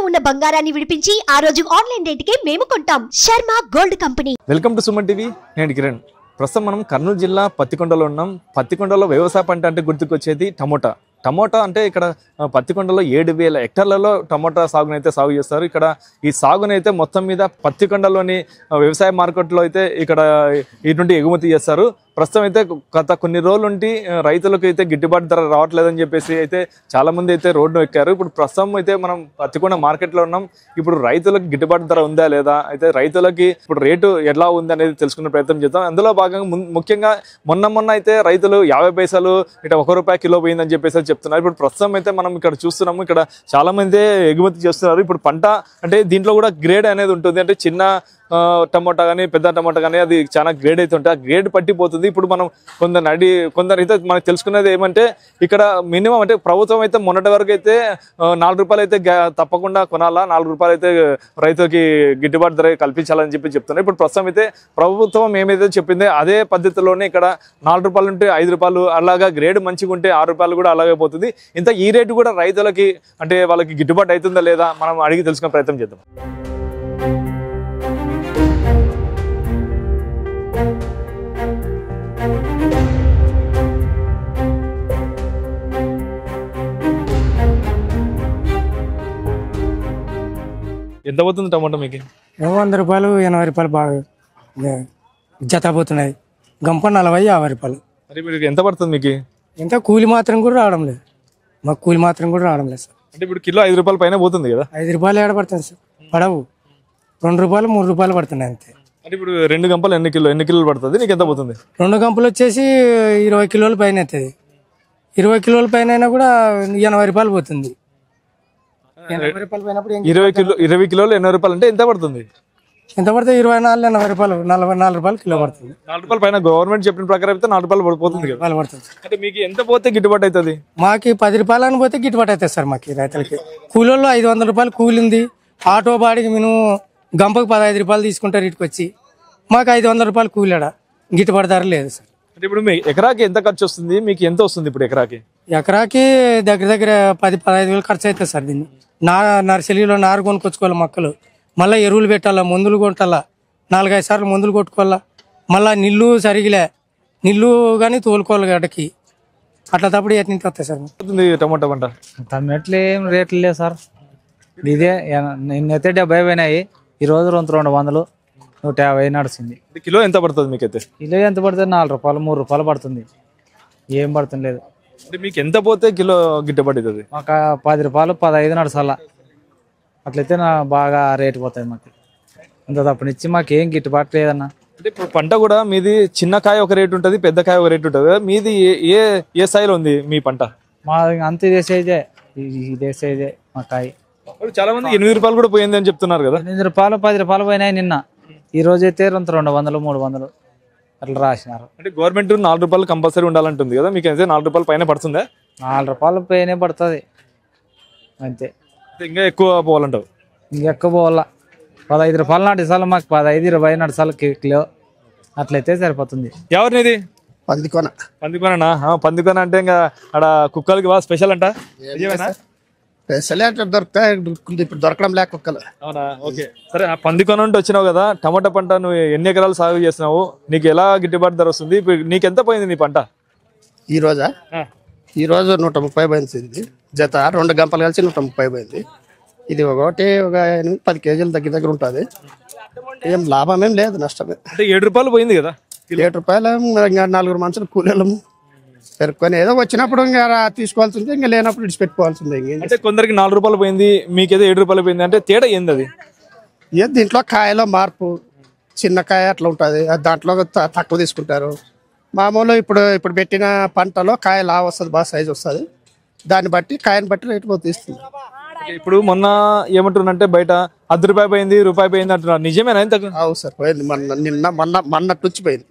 ఉన్న బంగారాన్ని విడిపించి ఆ రోజు ఆన్లైన్ రేటుకే మేము కొంటాం. Sharma gold company. Welcome to Suman TV. నేను కిరణ్. ప్రస్తుతం మనం కర్నూలు జిల్లా పత్తికొండలో ఉన్నాం. పత్తికొండలో వ్యవసాయ పంట అంటే గుర్తుకొచ్చేది టమోటా. టమోటా అంటే ఇక్కడ పత్తికొండలో 7,000 హెక్టార్లలో టమోటా సాగునైతే సాగు చేస్తారు. ఇక్కడ ఈ సాగునైతే మొత్తం మీద పత్తికొండలోని వ్యవసాయ మార్కెట్లో అయితే ఇక్కడ ఇటువంటి ఎగుమతి చేస్తారు. ప్రస్తుతం అయితే గత కొన్ని రోజుల నుండి రైతులకు అయితే గిట్టుబాటు ధర రావట్లేదని చెప్పేసి అయితే చాలా మంది అయితే రోడ్డు ఎక్కారు. ఇప్పుడు ప్రస్తుతం అయితే మనం పత్తికొండ మార్కెట్లో ఉన్నాం. ఇప్పుడు రైతులకు గిట్టుబాటు ధర ఉందా లేదా, అయితే రైతులకి ఇప్పుడు రేటు ఎలా ఉంది అనేది తెలుసుకునే ప్రయత్నం చేద్దాం. అందులో భాగంగా ముఖ్యంగా మొన్న అయితే రైతులు 50 పైసలు ఇట్లా ₹1 కిలో పోయిందని చెప్పేసి చెప్తున్నారు. ఇప్పుడు ప్రస్తుతం అయితే మనం ఇక్కడ చూస్తున్నాము, ఇక్కడ చాలా మంది ఎగుమతి చేస్తున్నారు. ఇప్పుడు పంట అంటే దీంట్లో కూడా గ్రేడ్ అనేది ఉంటుంది. అంటే చిన్న టమోటా కానీ పెద్ద టమోటా కానీ అది చాలా గ్రేడ్ అయితే ఉంటుంది. ఆ గ్రేడ్ పట్టిపోతుంది. ఇప్పుడు మనం కొందరు అయితే మనకు తెలుసుకునేది ఏమంటే ఇక్కడ మినిమం అంటే ప్రభుత్వం అయితే మొన్నటి వరకు అయితే ₹4 అయితే తప్పకుండా కొనాలా, ₹4 అయితే రైతుకి గిట్టుబాటు ధర కల్పించాలని చెప్తున్నారు. ఇప్పుడు ప్రస్తుతం అయితే ప్రభుత్వం ఏమైతే చెప్పిందో అదే పద్ధతిలోనే ఇక్కడ ₹4 ఉంటే ₹5 అలాగా గ్రేడ్ మంచిగా ఉంటే ₹6 కూడా అలాగే పోతుంది. ఇంత ఈ రేటు కూడా రైతులకి అంటే వాళ్ళకి గిట్టుబాటు అవుతుందా లేదా మనం అడిగి తెలుసుకునే ప్రయత్నం చేద్దాం. ఎంత పోతుంది టమాటో మీకు? ₹100, ₹80 బాగా జత పోతున్నాయి. గంప ₹40-50. మరి మీరు ఎంత పడుతుంది మీకు? ఎంత కూలి మాత్రం కూడా రావడం లేదు. మాకు కూలి మాత్రం కూడా రావడం లేదు సార్. అంటే ఇప్పుడు కిలో ₹5 పైన పోతుంది కదా? ₹5 ఏడ పడుతుంది సార్? పడవు. ₹2, ₹3 పడుతున్నాయి అంతే. అంటే ఇప్పుడు 2 గంపలు ఎన్ని కిలోలు పడుతుంది? నీకు ఎంత పోతుంది? 2 గంపలు వచ్చేసి 20 కిలోల పైన అవుతుంది. 20 కిలోల పైన అయినా కూడా ₹80 పోతుంది. 20 కిలోలు ₹80 అంటే ఎంత పడుతుంది? ఎంత పడుతుంది? 24, ₹80, ₹44 కిలో పడుతుంది. ₹4 పైన గవర్నమెంట్ చెప్పిన ప్రకారం అయితే ₹4 పోతుంది కదా? పడుతుంది. అంటే మీకు ఎంత పోతే గిట్టుబాటు అవుతుంది? మాకు ₹10 అని పోతే గిట్టుబాటు అవుతుంది సార్. మాకు రైతులకి కూలీల్లో ₹500 కూలి ఉంది. ఆటో బాడికి మినిమం గంపకు ₹15 తీసుకుంటారు. ఇటుకు వచ్చి మాకు ₹500 కూలీడ గిట్టుబాటు ధర లేదు సార్. అంటే ఇప్పుడు మీ ఎకరాకి ఎంత ఖర్చు వస్తుంది? మీకు ఎంత వస్తుంది ఇప్పుడు ఎకరాకి? ఎకరాకి దగ్గర 10-15 వేలు ఖర్చు అవుతుంది సార్. దీన్ని నర్సరీలో నారు కొనుక్కొచ్చుకోవాలి, మొక్కలు మళ్ళీ ఎరువులు పెట్టాలా, మందులు కొట్టాలా, 4-5 సార్లు మందులు కొట్టుకోవాలా, మళ్ళీ నీళ్ళు సరిగిలే నీళ్ళు కానీ తోలుకోవాలి గడ్డకి. అట్లా తప్పుడు ఎట్లా వస్తాయి సార్ టమాటా పంట? టమాటలు ఏం రేట్లు లేవు సార్. ఇదే నిన్నైతే 70 పోయినాయి. ఈరోజు 200, 150 నడుస్తుంది. కిలో ఎంత పడుతుంది మీకైతే? కిలో ఎంత పడుతుంది? ₹4, ₹3 పడుతుంది. ఏం పడుతుంది లేదు. అంటే మీకు ఎంత పోతే కిలో గిట్టుబాటు అవుతుంది? మాకు ₹10, 15 నడుసాల. అట్లయితే బాగా రేటు పోతుంది మాకు. అంత తప్పనిచ్చి మాకు ఏం గిట్టుబాటు లేదన్న. అంటే ఇప్పుడు పంట కూడా మీది చిన్న కాయ ఒక రేటు ఉంటుంది, పెద్ద కాయ ఒక రేటు ఉంటుంది. మీది ఏ స్థాయిలో ఉంది మీ పంట? మా అంత ఇదే సైజే మా కాయ. చాలా మంది ₹8 కూడా పోయింది అని చెప్తున్నారు కదా? ₹8, ₹10 పోయినాయి నిన్న. ఈ రోజు అయితే 200, 300 అట్లా రాసినారు. అంటే గవర్నమెంట్ ₹4 కంపల్సరీ ఉండాలంటుంది కదా? మీకు అయితే ₹4 పైన పడుతుందా? ₹4 పైనే పడుతుంది అంతే. ఇంకా ఎక్కువ పోవాలంటావు? ఇంకెక్కువ పోవాలా. ₹15 నడిచాలి మాకు. 15, 20 నడిచాలి కిలో. అట్లయితే సరిపోతుంది. ఎవరినిది? పందికొన. పందికొనా? పందికొన అంటే ఇంకా అక్కడ కుక్కలకి బాగా స్పెషల్ అంట. దొరుకుతాయి, ఇప్పుడు దొరకడం లేక కుక్కలు. అవునా? ఓకే, సరే. ఆ పందికొన నుండి వచ్చినావు కదా, టమాటా పంట నువ్వు ఎన్ని ఎకరాలు సాగు చేసినావు? నీకు ఎలా గిట్టుబాటు ధర వస్తుంది? నీకు ఎంత పోయింది నీ పంట? ఈ రోజు 130 పోయింది. జత 2 గంపలు కలిసి 130 పోయింది. ఇది ఒకటి ఒక 8-10 కేజీలు దగ్గర ఉంటుంది. ఏం లాభం ఏం లేదు, నష్టమే. అంటే ₹7 పోయింది కదా? ₹7 ఇంకా 4 మనుషులు కూలీలము పెరుక్కొని ఏదో వచ్చినప్పుడు ఇంకా తీసుకోవాల్సిందే, ఇంకా లేనప్పుడు ఇడిచిపెట్టుకోవాల్సిందే. అంటే కొందరికి ₹4 పోయింది, మీకేదో ₹7 పోయింది. అంటే తేడా ఏంది అది? దీంట్లో కాయలో మార్పు, చిన్న కాయ అట్లా ఉంటుంది, దాంట్లో తక్కువ తీసుకుంటారు. మామూలు ఇప్పుడు పెట్టిన పంటలో కాయ లావు వస్తుంది, బాగా సైజు వస్తుంది. దాన్ని బట్టి కాయని బట్టి రేటు పోతుంది. ఇప్పుడు మొన్న ఏమంటున్నారంటే బయట ₹10 పోయింది, ₹1 పోయింది అంటున్నారు. నిజమేనా? ఎంత? అవును సార్, పోయింది. మొన్నటి నుంచి పోయింది.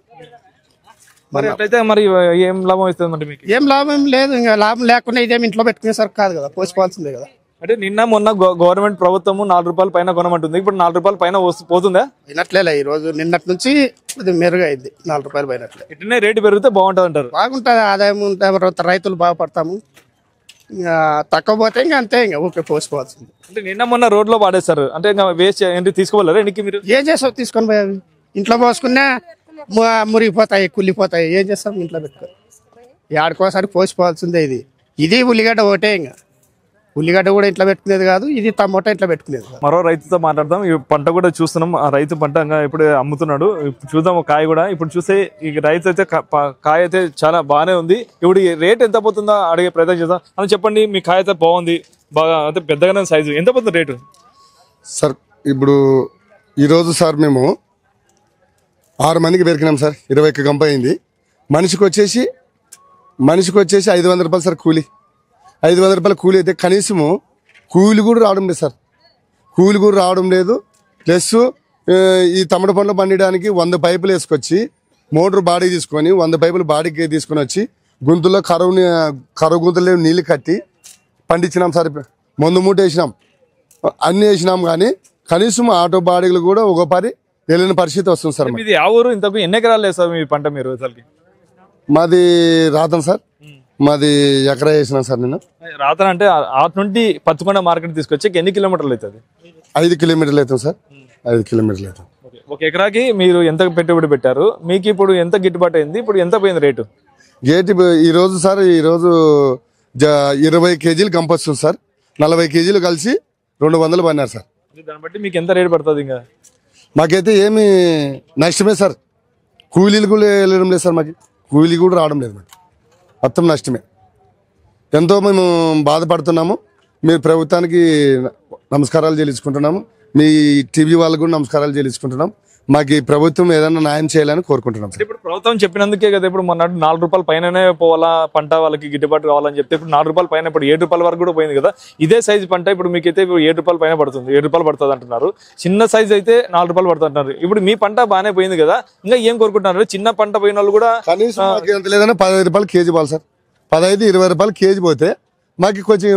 మరి అట్లయితే మరి ఏం లాభం ఇస్తుంది? మరి మీకు ఏం లాభం లేదు. ఇంకా లాభం లేకుండా ఇదేమి ఇంట్లో పెట్టుకునేసరికి కాదు కదా, పోసుకోవాల్సిందే కదా. అంటే నిన్న మొన్న గవర్నమెంట్ ప్రభుత్వం ₹4 పైన కొనమంటుంది. ఇప్పుడు ₹4 పైన పోతుందా? అయినట్లేలే. ఈ రోజు నిన్నటి నుంచి ఇది మెరుగు అయింది. ₹4 పోయినట్లే. ఇట్లనే రేటు పెరిగితే బాగుంటుంది అంటారు. బాగుంటుంది, ఆదాయం ఉంటుంది, రైతులు బాగుపడతాము. ఇంకా తక్కువ పోతే ఇంకా అంతే, ఇంకా ఊరికే పోసుకోవాల్సింది. అంటే నిన్న మొన్న రోడ్లో పాడేస్తారు, అంటే ఇంకా వేస్ట్ ఏంటి తీసుకోవాలరా ఎన్నికి మీరు? ఏం చేస్తావు తీసుకొని పోయి, అవి ఇంట్లో పోసుకున్నా మురిగిపోతాయి, కుళ్ళిపోతాయి. ఏం చేస్తాం ఇంట్లో పెట్టుకో, ఏడుకోసారి పోసిపోవాల్సిందే. ఇది ఉల్లిగడ్డ ఒకటే, ఇంకా ఉల్లిగడ్డ కూడా ఇంట్లో పెట్టుకునేది కాదు, ఇది టమోటా ఇంట్లో పెట్టుకునేది కాదు. మరో రైతుతో మాట్లాడదాం. ఈ పంట కూడా చూస్తున్నాం, ఆ రైతు పంట ఇప్పుడు అమ్ముతున్నాడు. ఇప్పుడు చూద్దాం కాయ కూడా. ఇప్పుడు చూస్తే ఈ రైతు అయితే కాయ అయితే చాలా బాగానే ఉంది. ఇప్పుడు ఈ రేట్ ఎంత పోతుందో అడిగే ప్రయత్నం చేద్దాం. అని చెప్పండి, మీ కాయ అయితే బాగుంది, బాగా అంటే పెద్దగానే సైజు, ఎంత పోతుంది రేటు? సార్ ఇప్పుడు ఈరోజు సార్ మేము 6 మందికి పెరికినాం సార్. 21 గంప అయింది. మనిషికి వచ్చేసి 500 రూపాయలు సార్ కూలి. 500 రూపాయల కూలి అయితే కనీసము కూలి కూడా రావడం లేదు సార్. కూలి కూడా రావడం లేదు. ప్లస్ ఈ తమట పండ్లు పండించడానికి 100 పైపులు వేసుకొచ్చి మోటార్ బాడీ తీసుకొని 100 పైపులు బాడీకి తీసుకొని వచ్చి గుంతుల్లో కరువు గుంతలు నీళ్ళు కట్టి పండించినాం సార్. మందు మూట వేసినాం, అన్నీ వేసినాం, కానీ కనీసం ఆటో బాడీలు కూడా ఒక పరి వెళ్ళిన పరిస్థితి వస్తుంది సార్. ఇది ఆ ఊరు, ఇంతకు ఎన్ని ఎకరాలు వేస్తారు మీ పంట మీరు అసలుకి? మాది రాతం సార్. మాది ఎకరా వేసినాం సార్. నేను రాతన అంటే ఆట నుండి పత్తికొండ మార్కెట్ తీసుకొచ్చి ఎన్ని కిలోమీటర్లు అవుతుంది? 5 కిలోమీటర్లు అవుతాం సార్. 5 కిలోమీటర్లు అవుతాం. ఒక ఎకరాకి మీరు ఎంత పెట్టుబడి పెట్టారు? మీకు ఇప్పుడు ఎంత గిట్టుబాటు అయింది? ఇప్పుడు ఎంత పోయింది రేటు? ఈరోజు సార్, ఈరోజు 20 కేజీలు గంప వస్తుంది సార్. 40 కేజీలు కలిసి 200 పడినారు సార్. దాన్ని బట్టి మీకు ఎంత రేటు పడుతుంది? ఇంకా మాకైతే ఏమి నష్టమే సార్. కూలీలు కూడా వెళ్ళడం లేదు సార్. మాకు కూలీ కూడా రావడం లేదు. మాకు మొత్తం నష్టమే. ఎంతో మేము బాధపడుతున్నాము. మీరు ప్రభుత్వానికి నమస్కారాలు చెల్లించుకుంటున్నాము. మీ టీవీ వాళ్ళకు కూడా నమస్కారాలు చెల్లించుకుంటున్నాం. మాకు ఈ ప్రభుత్వం ఏదైనా న్యాయం చేయాలని కోరుకుంటున్నాం. ఇప్పుడు ప్రభుత్వం చెప్పినందుకే కదా ఇప్పుడు మొన్న 4 రూపాయల పైననే పోవాలా పంట, వాళ్ళకి గిట్టుబాటు కావాలని చెప్తే ఇప్పుడు 4 రూపాయల పైన, ఇప్పుడు 7 రూపాయల వరకు కూడా పోయింది కదా. ఇదే సైజు పంట ఇప్పుడు మీకైతే 7 రూపాయల పైన పడుతుంది, 7 రూపాయలు పడుతుంది అంటున్నారు. చిన్న సైజు అయితే 4 రూపాయలు పడుతుంది అంటున్నారు. ఇప్పుడు మీ పంట బాగానే పోయింది కదా, ఇంకా ఏం కోరుకుంటున్నారు? చిన్న పంట పోయిన వాళ్ళు కూడా కనీసం ఎంత లేదన్నా 15 రూపాయలు కేజీ పోవాలి సార్. 15-20 రూపాయలు కేజీ పోతే మాకు కొంచెం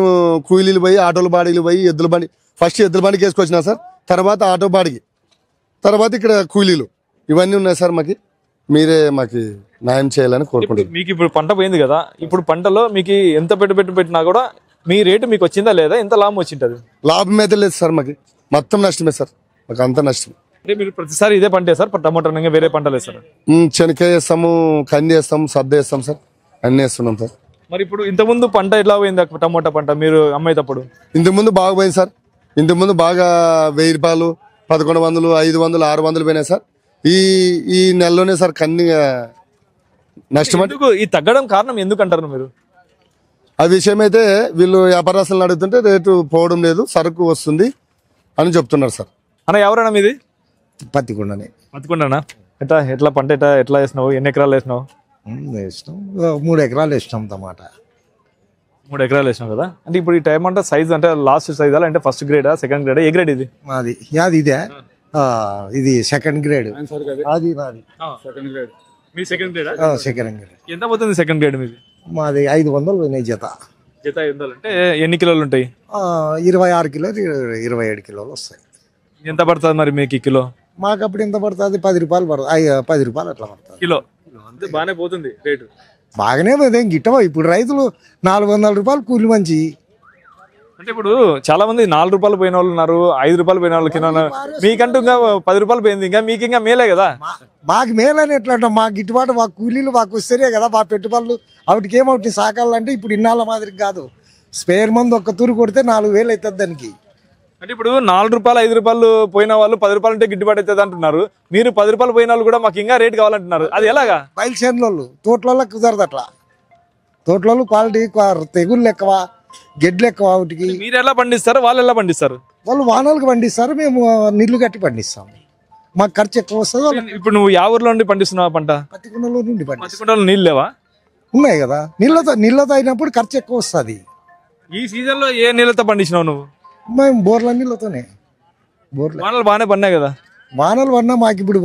కూలీలు పోయి, ఆటోలు బాడీలు పోయి, ఎద్దుల బండి, ఫస్ట్ ఎద్దుల బండికి వేసుకొచ్చినా సార్, తర్వాత ఆటో బాడికి, తర్వాత ఇక్కడ కూలీలు, ఇవన్నీ ఉన్నాయి సార్. మీరే మాకు న్యాయం చేయాలని కోరుకుంటున్నాను. మీకు ఇప్పుడు పంట పోయింది కదా, ఇప్పుడు పంటలో మీకు ఎంత పెట్టుబడి పెట్టినా కూడా మీ రేటు మీకు వచ్చిందా లేదా? ఎంత లాభం వచ్చింటది? లాభం అయితే లేదు సార్. మొత్తం నష్టమే సార్. మాకు అంత నష్టమే. అంటే మీరు ప్రతిసారి ఇదే పంట వేస్తారు, టమాటా వేరే పంటలు వేస్తారు? శనక్కాయ వేస్తాము, కంది వేస్తాము, సద్ద వేస్తాం సార్, అన్నీ వేస్తున్నాం సార్. మరి ఇప్పుడు ఇంతకుముందు పంట ఎట్లా పోయింది టమోటా పంట మీరు అమ్మేటప్పుడు? ఇంతకుముందు బాగా పోయింది సార్. ఇంతకుముందు బాగా 1000 రూపాయలు, 1100, 500, 600 పోయినాయి సార్. ఈ నెలలోనే సార్ కన్నీ నష్టం. ఈ తగ్గడం కారణం ఎందుకు అంటారు మీరు? ఆ విషయం అయితే వీళ్ళు వ్యాపారస్తులను అడుగుతుంటే రేటు పోవడం లేదు, సరుకు వస్తుంది అని చెప్తున్నారు సార్. అన్న ఎవరైనా మీది? పత్తికొండనే. పత్తికొండనా? ఎట్లా పంట ఎట్లా వేసినావు? ఎన్ని ఎకరాలు వేసినావు? వేసినాం 3 ఎకరాలు వేసినాం టమాటా. 3 ఎకరాలు వేసినావు కదా. అంటే ఇప్పుడు ఈ టైం అంటే సైజ్ అంటే లాస్ట్ సైజ్ అంటే ఫస్ట్ గ్రేడా, సెకండ్ గ్రేడా, ఏ గ్రేడ్ ఇది? మాది ఇదే, ఇది సెకండ్ గ్రేడ్. అది నాది సెకండ్ గ్రేడ్. మీ సెకండ్ గ్రేడ్? Second grade. ఎంత పోతుంది సెకండ్ గ్రేడ్ మీది? మాది 500 పోయినాయి జత. జత 500 అంటే ఎన్ని కిలోలు ఉంటాయి? 26 కిలోలు, 27 కిలోలు వస్తాయి. ఎంత పడుతుంది మరి మీకు కిలో? మాకు అప్పుడు ఎంత పడుతుంది? 10 రూపాయలు పడుతుంది. 10 రూపాయలు అట్లా పడుతుంది కిలో. అంతే బాగానే పోతుంది రేటు. బాగానే పోతుంది, గిట్టవా. ఇప్పుడు రైతులు 400 రూపాయలు కూలి మంచి. అంటే ఇప్పుడు చాలా మంది 4 రూపాయలు పోయిన వాళ్ళు ఉన్నారు, 5 రూపాయలు పోయిన వాళ్ళు కింద. మీకంటూ ఇంకా 10 రూపాయలు పోయింది, ఇంకా మీకు ఇంకా మేలే కదా. మాకు మేలని ఎట్లా అంటాం? మాకు గిట్టుబాటు, మా కూలీలు మాకు వస్తేనే కదా మా పెట్టుబడులు. వాటికి ఏమవుతుంది సాకాలంటే ఇప్పుడు ఇన్నాళ్ళ మాదిరి కాదు. స్పేర్ మందు ఒక్క తూరు కొడితే 4000 అవుతుంది దానికి. అంటే ఇప్పుడు 4 రూపాయలు 5 రూపాయలు పోయిన వాళ్ళు 10 రూపాయలు అంటే గిట్టుబాటు అవుతుంది అంటున్నారు. మీరు 10 రూపాయలు పోయిన వాళ్ళు కూడా మాకు ఇంకా రేట్ కావాలంటున్నారు. అది ఎలాగా? బయలుసేనులు తోటలలో కుదరదు అట్లా. తోటలలో క్వాలిటీ, తెగుళ్ళు ఎక్కువ, గెడ్లు ఎక్కువ. వాటికి మీరు ఎలా పండిస్తారు, వాళ్ళు ఎలా పండిస్తారు? వాళ్ళు వానలకు పండిస్తారు, మేము నీళ్లు కట్టి పండిస్తాం. మాకు ఖర్చు ఎక్కువ వస్తుంది. ఇప్పుడు నువ్వు యా ఊర్లో నుండి పండిస్తున్నావు పంట? పత్తికొండలో నుండి పండిస్తాం. పత్తికొండలో నీళ్ళు లేవా? ఉన్నాయి కదా. నీళ్ళతో అయినప్పుడు ఖర్చు ఎక్కువ వస్తుంది. ఈ సీజన్ లో ఏ నీళ్ళతో పండించినావు నువ్వు? మేము బోర్ల నీళ్ళతోనే. వానలు బాగానే పడినాయి కదా. వానలు పడినా మాకు ఇప్పుడు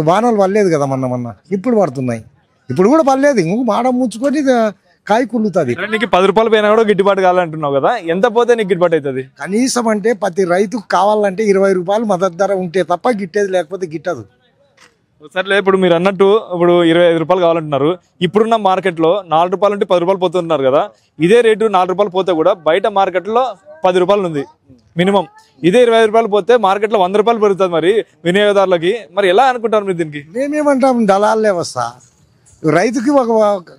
వానలు పడలేదు కదా. మొన్న ఇప్పుడు పడుతున్నాయి. ఇప్పుడు కూడా పడలేదు. ఇంకొక మాడ ముంచుకొని కాయ కుళ్ళుతుంది. నీకు 10 రూపాయలు పోయినా కూడా గిట్టుబాటు కావాలంటున్నావు కదా. ఎంత పోతే నీకు గిట్టుబాటు అవుతుంది? కనీసం అంటే ప్రతి రైతుకు కావాలంటే 20 రూపాయలు మద్దతు ధర ఉంటే తప్ప గిట్టేది, లేకపోతే గిట్టదు. సర్లే, ఇప్పుడు మీరు అన్నట్టు ఇప్పుడు 25 రూపాయలు కావాలంటున్నారు. ఇప్పుడున్న మార్కెట్లో 4 రూపాయల నుండి 10 రూపాయలు పోతున్నారు కదా. ఇదే రేటు 4 రూపాయలు పోతే కూడా బయట మార్కెట్లో 10 రూపాయలు ఉంది మినిమం. ఇదే 25 రూపాయలు పోతే మార్కెట్లో 100 రూపాయలు పెరుగుతుంది మరి వినియోగదారులకి. మరి ఎలా అనుకుంటారు మీరు దీనికి? మేమేమంటాం, దళాలు లేవస్తా. రైతుకి ఒక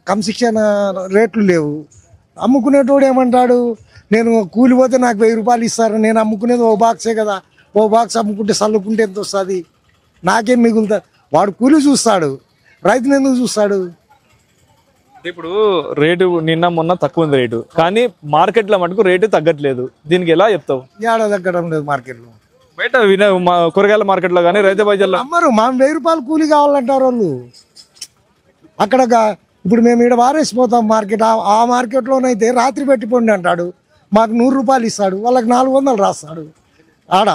క్రమశిక్షణ రేట్లు లేవు. అమ్ముకునేటోడు ఏమంటాడు, నేను కూలి పోతే నాకు 1000 రూపాయలు ఇస్తారు, నేను అమ్ముకునేది ఓ బాక్సే కదా, ఓ బాక్స్ అమ్ముకుంటే చల్లుకుంటే ఎంత వస్తుంది, నాకేం మిగులుతుంది. వాడు కూలి చూస్తాడు, రైతుని ఎందుకు చూస్తాడు? ఇప్పుడు రేటు నిన్న మొన్న తక్కువ ఉంది రేటు, కానీ మార్కెట్లో మటుకు రేటు తగ్గట్లేదు. దీనికి ఎలా చెప్తావు? ఏడా తగ్గడం లేదు మార్కెట్లో. బయట కూరగాయల మార్కెట్లో కానీ రైతు బజార్లో అమ్మరు. మా 1000 రూపాయలు కూలి కావాలంటారు వాళ్ళు. అక్కడ ఇప్పుడు మేము ఇక్కడ వారేసిపోతాం మార్కెట్. ఆ మార్కెట్లోనైతే రాత్రి పెట్టిపోండి అంటాడు, మాకు 100 రూపాయలు ఇస్తాడు, వాళ్ళకి 400 రాస్తాడు. ఆడ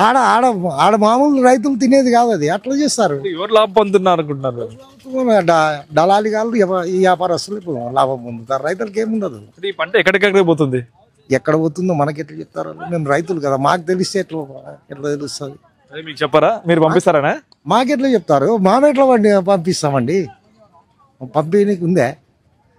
ఆడ ఆడ ఆడ మామూలు రైతులు తినేది కాదు అది. అట్లా చేస్తారు. ఎవరు లాభం పొందుతున్నారు అనుకుంటున్నారు? దళాలి కాళ్ళు ఈ వ్యాపారస్తులు ఇప్పుడు లాభం పొందుతారు, రైతులకి ఏముండదు. ఈ పంట ఎక్కడికెక్కడ పోతుంది? ఎక్కడ పోతుందో మనకి ఎట్లా చెప్తారు? మేము రైతులు కదా, మాకు తెలిస్తే ఎట్లా తెలుస్తుంది? అదే మీకు చెప్పారా? మీరు పంపిస్తారా? మాకెట్లా చెప్తారు? మామెట్లా పంపిస్తామండి, పంపిణీకి ఉందే.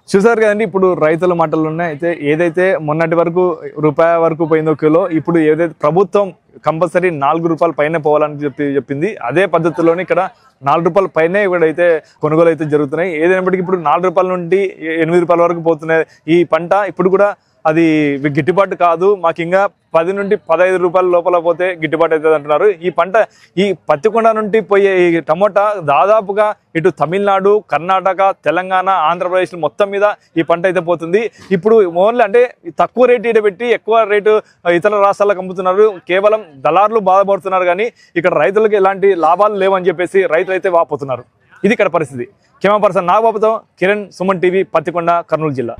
చూసారు కదండి, ఇప్పుడు రైతుల మాటలు ఉన్నాయి. అయితే ఏదైతే మొన్నటి వరకు రూపాయి వరకు పోయిందో కిలో, ఇప్పుడు ఏదైతే ప్రభుత్వం కంపల్సరీ 4 రూపాయల పైన పోవాలని చెప్పింది, అదే పద్ధతిలోనే ఇక్కడ 4 రూపాయల పైనే ఇక్కడైతే కొనుగోలు అయితే జరుగుతున్నాయి. ఏదైనప్పటికీ ఇప్పుడు 4 రూపాయల నుండి 8 రూపాయల వరకు పోతున్నాయి ఈ పంట. ఇప్పుడు కూడా అది గిట్టుబాటు కాదు, మాకు ఇంకా 10 నుండి 15 రూపాయల లోపల పోతే గిట్టుబాటు అవుతుంది అంటున్నారు. ఈ పంట ఈ పత్తికొండ నుండి పోయే ఈ టమోటా దాదాపుగా ఇటు తమిళనాడు, కర్ణాటక, తెలంగాణ, ఆంధ్రప్రదేశ్ మొత్తం మీద ఈ పంట అయితే పోతుంది. ఇప్పుడు ఓన్లీ అంటే తక్కువ రేటు ఈడ పెట్టి ఎక్కువ రేటు ఇతర రాష్ట్రాలకు అమ్ముతున్నారు. కేవలం దళారులు బాధపడుతున్నారు, కానీ ఇక్కడ రైతులకు ఎలాంటి లాభాలు లేవని చెప్పేసి రైతులు అయితే వాపోతున్నారు. ఇది ఇక్కడ పరిస్థితి. కెమెరా పర్సన్ నాగబాబుతో కిరణ్, సుమన్ టీవీ, పత్తికొండ, కర్నూలు జిల్లా.